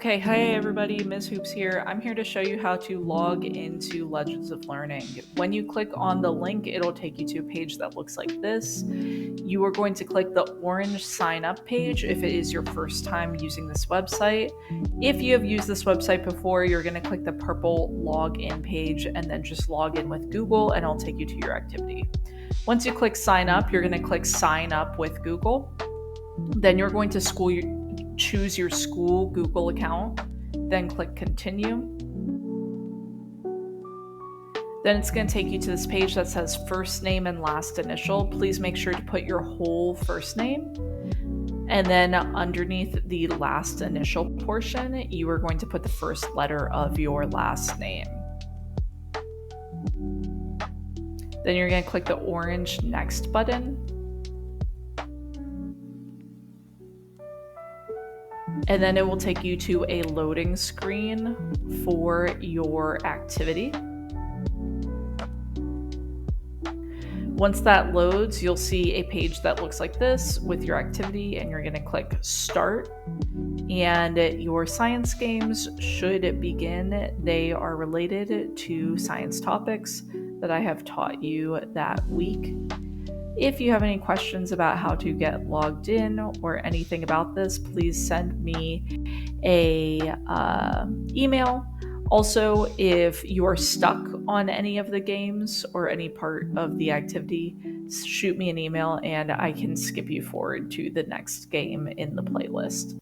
Okay, hi everybody, Ms. Hoops here. I'm here to show you how to log into Legends of Learning. When you click on the link, it'll take you to a page that looks like this. You are going to click the orange sign up page if it is your first time using this website. If you have used this website before, you're going to click the purple login page and then just log in with Google and it'll take you to your activity. Once you click sign up, you're going to click sign up with Google. Then you're going to choose your school Google account, then click continue. Then it's going to take you to this page that says first name and last initial. Please make sure to put your whole first name. And then underneath the last initial portion, you are going to put the first letter of your last name. Then you're going to click the orange next button. And then it will take you to a loading screen for your activity. Once that loads, you'll see a page that looks like this with your activity, and you're going to click start. And your science games should begin. They are related to science topics that I have taught you that week. If you have any questions about how to get logged in or anything about this, please send me a email. Also, if you are stuck on any of the games or any part of the activity, shoot me an email and I can skip you forward to the next game in the playlist.